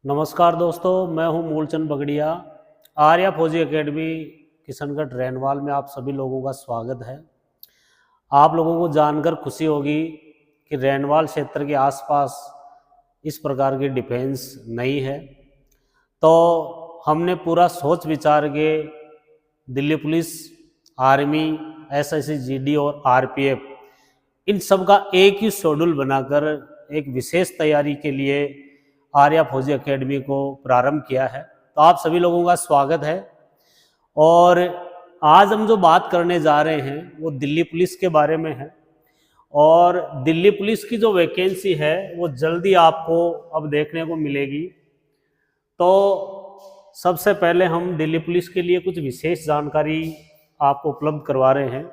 नमस्कार दोस्तों, मैं हूं मूलचंद बगड़िया। आर्या फौजी एकेडमी किशनगढ़ रैनवाल में आप सभी लोगों का स्वागत है। आप लोगों को जानकर खुशी होगी कि रैनवाल क्षेत्र के आसपास इस प्रकार की डिफेंस नहीं है। तो हमने पूरा सोच विचार के Delhi police, army, SSC, GD और आरपीएफ इन सब का एक ही शेड्यूल बनाकर एक विशेष तैयारी के लिए आर्या फौजी एकेडमी को प्रारंभ किया है। तो आप सभी लोगों का स्वागत है। और आज हम जो बात करने जा रहे हैं वो दिल्ली पुलिस के बारे में है। और दिल्ली पुलिस की जो वैकेंसी है वो जल्दी आपको अब देखने को मिलेगी। तो सबसे पहले हम दिल्ली पुलिस के लिए कुछ विशेष जानकारी आपको उपलब्ध करवा रहे हैं।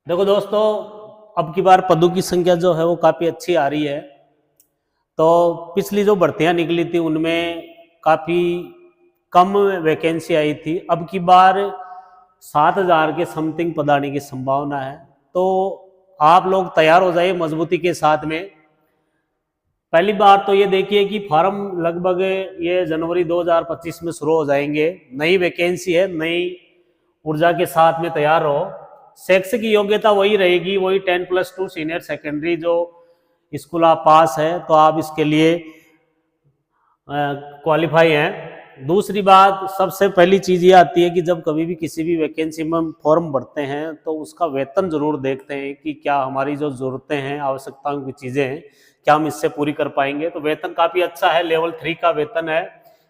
देखो दोस्तों, अब की बार पदों की संख्या जो है वो काफ़ी अच्छी आ रही है। तो पिछली जो भर्तियां निकली थी उनमें काफ़ी कम वैकेंसी आई थी। अब की बार 7,000 के समथिंग पद आने की संभावना है। तो आप लोग तैयार हो जाइए मजबूती के साथ में। पहली बार तो ये देखिए कि फॉर्म लगभग ये जनवरी 2025 में शुरू हो जाएंगे। नई वैकेंसी है, नई ऊर्जा के साथ में तैयार रहो। शैक्षिक योग्यता वही रहेगी, वही 10+2 सीनियर सेकेंडरी जो स्कूल आप पास है तो आप इसके लिए क्वालिफाई हैं। दूसरी बात, सबसे पहली चीज़ ये आती है कि जब कभी भी किसी भी वैकेंसी में हम फॉर्म भरते हैं तो उसका वेतन जरूर देखते हैं कि क्या हमारी जो ज़रूरतें हैं, आवश्यकताओं की चीज़ें हैं, क्या हम इससे पूरी कर पाएंगे। तो वेतन काफ़ी अच्छा है। लेवल 3 का वेतन है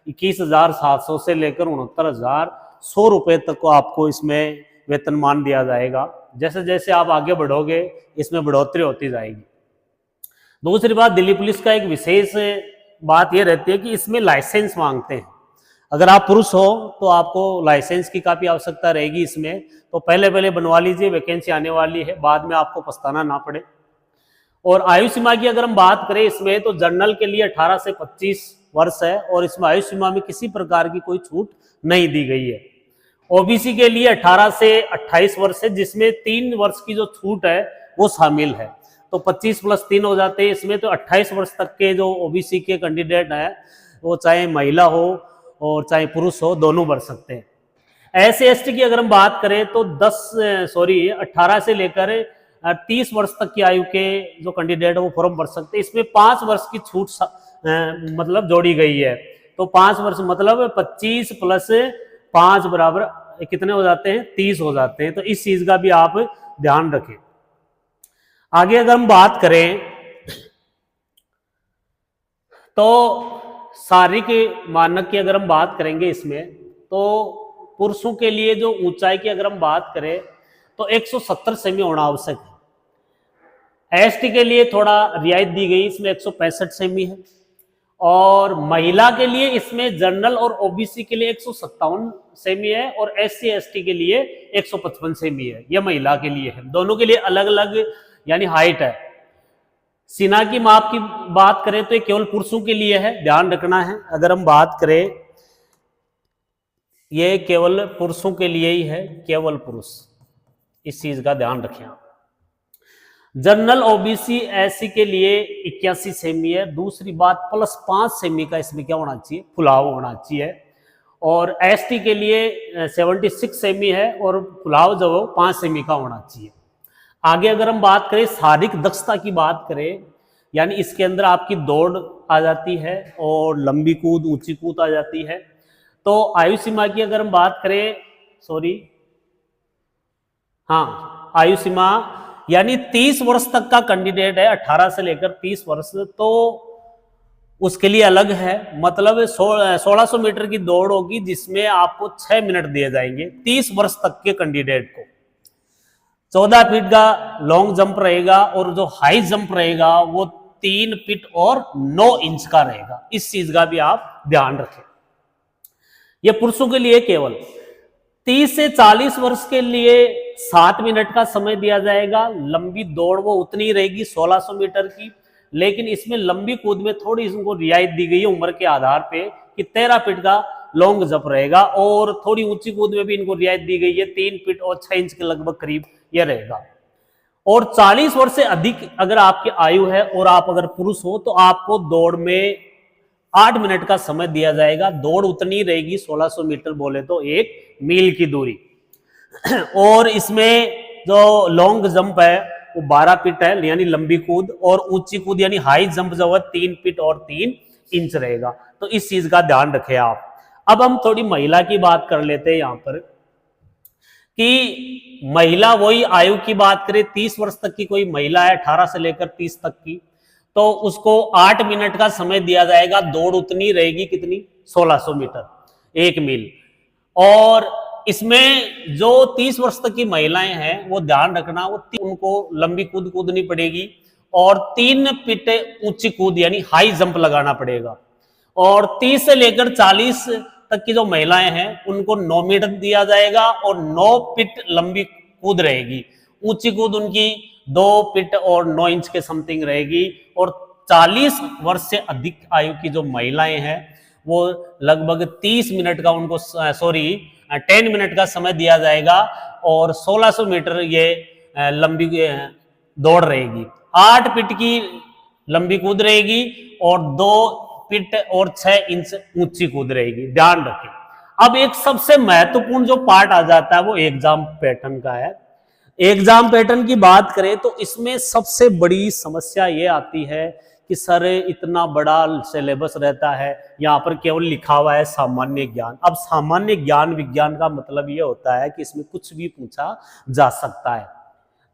21,700 से लेकर 69,100 रुपये तक को आपको इसमें वेतनमान दिया जाएगा। जैसे जैसे आप आगे बढ़ोगे इसमें बढ़ोतरी होती जाएगी। दूसरी बात, दिल्ली पुलिस का एक विशेष बात यह रहती है कि इसमें लाइसेंस मांगते हैं। अगर आप पुरुष हो तो आपको लाइसेंस की काफ़ी आवश्यकता रहेगी इसमें। तो पहले पहले बनवा लीजिए, वैकेंसी आने वाली है, बाद में आपको पछताना ना पड़े। और आयु सीमा की अगर हम बात करें इसमें, तो जनरल के लिए 18 से 25 वर्ष है और इसमें आयु सीमा में किसी प्रकार की कोई छूट नहीं दी गई है। ओबीसी के लिए 18 से 28 वर्ष है, जिसमें 3 वर्ष की जो छूट है वो शामिल है। तो 25+3 हो जाते हैं इसमें। तो 28 वर्ष तक के जो ओबीसी के कैंडिडेट हैं, वो चाहे महिला हो और चाहे पुरुष हो, दोनों भर सकते हैं। एससी एसटी की अगर हम बात करें तो 18 से लेकर 30 वर्ष तक की आयु के जो कैंडिडेट है वो फॉर्म भर सकते हैं। इसमें 5 वर्ष की छूट मतलब जोड़ी गई है। तो 5 वर्ष मतलब 25+5 बराबर कितने हो जाते हैं? 30 हो जाते हैं। तो इस चीज का भी आप ध्यान रखें। आगे अगर हम बात करें तो शारीरिक मानक की अगर हम बात करेंगे इसमें, तो पुरुषों के लिए जो ऊंचाई की अगर हम बात करें तो 170 सेमी होना आवश्यक है। एसटी के लिए थोड़ा रियायत दी गई, इसमें 165 सेमी है। और महिला के लिए इसमें जनरल और ओबीसी के लिए 157 सेमी है और एससी एसटी के लिए 155 सेमी है। यह महिला के लिए है। दोनों के लिए अलग अलग यानी हाइट है। सीना की माप की बात करें तो ये केवल पुरुषों के लिए है, ध्यान रखना है। अगर हम बात करें, ये केवल पुरुषों के लिए ही है, केवल पुरुष, इस चीज का ध्यान रखें आप। जनरल ओबीसी एससी के लिए 81 सेमी है। दूसरी बात, +5 सेमी का इसमें क्या होना चाहिए? फुलाव होना चाहिए। और एसटी के लिए 76 सेमी है और फुलाव जो 5 सेमी का होना चाहिए। आगे अगर हम बात करें शारीरिक दक्षता की बात करें, यानी इसके अंदर आपकी दौड़ आ जाती है और लंबी कूद, ऊंची कूद आ जाती है। तो आयु सीमा की अगर हम बात करें, आयु सीमा यानी 30 वर्ष तक का कैंडिडेट है, 18 से लेकर 30 वर्ष, तो उसके लिए अलग है। मतलब 1600 मीटर की दौड़ होगी जिसमें आपको 6 मिनट दिए जाएंगे 30 वर्ष तक के कैंडिडेट को। 14 फीट का लॉन्ग जंप रहेगा और जो हाई जंप रहेगा वो 3 फीट और 9 इंच का रहेगा। इस चीज का भी आप ध्यान रखें। यह पुरुषों के लिए केवल 30 से 40 वर्ष के लिए 7 मिनट का समय दिया जाएगा। लंबी दौड़ वो उतनी रहेगी 1600 मीटर की, लेकिन इसमें लंबी कूद में थोड़ी इनको रियायत दी गई है उम्र के आधार पे कि 13 फीट का लॉन्ग जंप रहेगा। और थोड़ी ऊंची कूद में भी इनको रियायत दी गई है, 3 फीट और 6 इंच के लगभग करीब यह रहेगा। और 40 वर्ष से अधिक अगर आपकी आयु है और आप अगर पुरुष हो तो आपको दौड़ में 8 मिनट का समय दिया जाएगा। दौड़ उतनी रहेगी 1600 मीटर बोले तो 1 मील की दूरी। और इसमें जो लॉन्ग जंप है वो 12 फीट है यानी लंबी कूद, और ऊंची कूद यानी हाई जंप जो है 3 फीट और 3 इंच रहेगा। तो इस चीज का ध्यान रखें आप। अब हम थोड़ी महिला की बात कर लेते हैं यहां पर कि महिला वही आयु की बात करें 30 वर्ष तक की कोई महिला है 18 से लेकर 30 तक की, तो उसको 8 मिनट का समय दिया जाएगा। दौड़ उतनी रहेगी कितनी 1600 मीटर 1 मील। और इसमें जो 30 वर्ष तक की महिलाएं हैं वो ध्यान रखना उनको लंबी कूद कूदनी पड़ेगी और 3 फीट ऊंची कूद यानी हाई जंप लगाना पड़ेगा। और 30 से लेकर 40 तक की जो महिलाएं हैं उनको 9 मीटर दिया जाएगा और 9 फीट लंबी कूद रहेगी। ऊंची कूद उनकी 2 फीट और 9 इंच के समथिंग रहेगी। और 40 वर्ष से अधिक आयु की जो महिलाएं हैं वो लगभग 30 मिनट का उनको 10 मिनट का समय दिया जाएगा और 1600 मीटर ये लंबी दौड़ रहेगी। 8 फीट की लंबी कूद रहेगी और 2 फीट और 6 इंच ऊंची कूद रहेगी। ध्यान रखें। अब एक सबसे महत्वपूर्ण जो पार्ट आ जाता है वो एग्जाम पैटर्न का है। एग्जाम पैटर्न की बात करें तो इसमें सबसे बड़ी समस्या ये आती है कि सर इतना बड़ा सिलेबस रहता है, यहाँ पर केवल लिखा हुआ है सामान्य ज्ञान। अब सामान्य ज्ञान विज्ञान का मतलब ये होता है कि इसमें कुछ भी पूछा जा सकता है।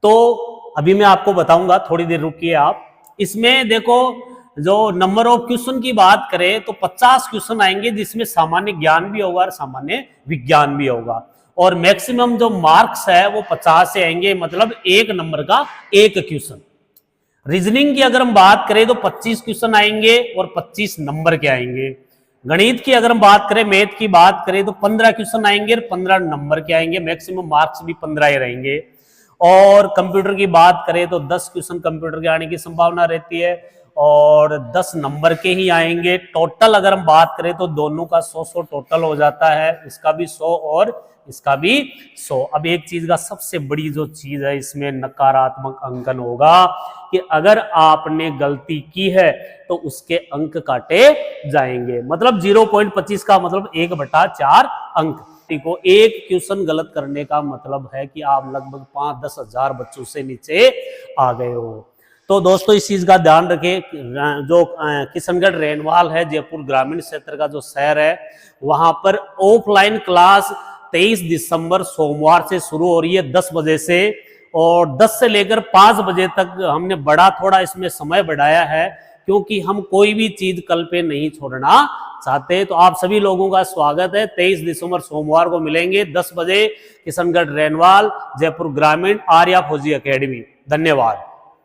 तो अभी मैं आपको बताऊंगा, थोड़ी देर रुकिए आप। इसमें देखो जो नंबर ऑफ क्वेश्चन की बात करें तो 50 क्वेश्चन आएंगे जिसमें सामान्य ज्ञान भी होगा और सामान्य विज्ञान भी होगा। और मैक्सिमम जो मार्क्स है वो 50 से आएंगे, मतलब 1 नंबर का 1 क्वेश्चन। रीजनिंग की अगर हम बात करें तो 25 क्वेश्चन आएंगे और 25 नंबर के आएंगे। गणित की अगर हम बात करें, मैथ की बात करें तो 15 क्वेश्चन आएंगे और 15 नंबर के आएंगे। मैक्सिमम मार्क्स भी 15 ही रहेंगे। और कंप्यूटर की बात करें तो 10 क्वेश्चन कंप्यूटर के आने की संभावना रहती है और 10 नंबर के ही आएंगे। टोटल अगर हम बात करें तो दोनों का 100 टोटल हो जाता है, इसका भी 100 और इसका भी 100। अब एक चीज का सबसे बड़ी जो चीज है इसमें नकारात्मक अंकन होगा कि अगर आपने गलती की है तो उसके अंक काटे जाएंगे। मतलब 0.25 का मतलब 1/4 अंक को एक क्वेश्चन गलत करने का मतलब है कि आप लगभग 5-10 हजार बच्चों से नीचे आ गए हो। तो दोस्तों इस चीज का ध्यान रखें। जो किशनगढ़ रेनवाल है, जयपुर ग्रामीण क्षेत्र का जो शहर है, वहां पर ऑफलाइन क्लास 23 दिसंबर सोमवार से शुरू हो रही है 10 बजे से, और 10 से लेकर 5 बजे तक हमने थोड़ा इसमें समय बढ़ाया है क्योंकि हम कोई भी चीज कल पे नहीं छोड़ना चाहते। तो आप सभी लोगों का स्वागत है। 23 दिसंबर सोमवार को मिलेंगे 10 बजे किशनगढ़ रेनवाल, जयपुर ग्रामीण, आर्या फौजी एकेडमी। धन्यवाद।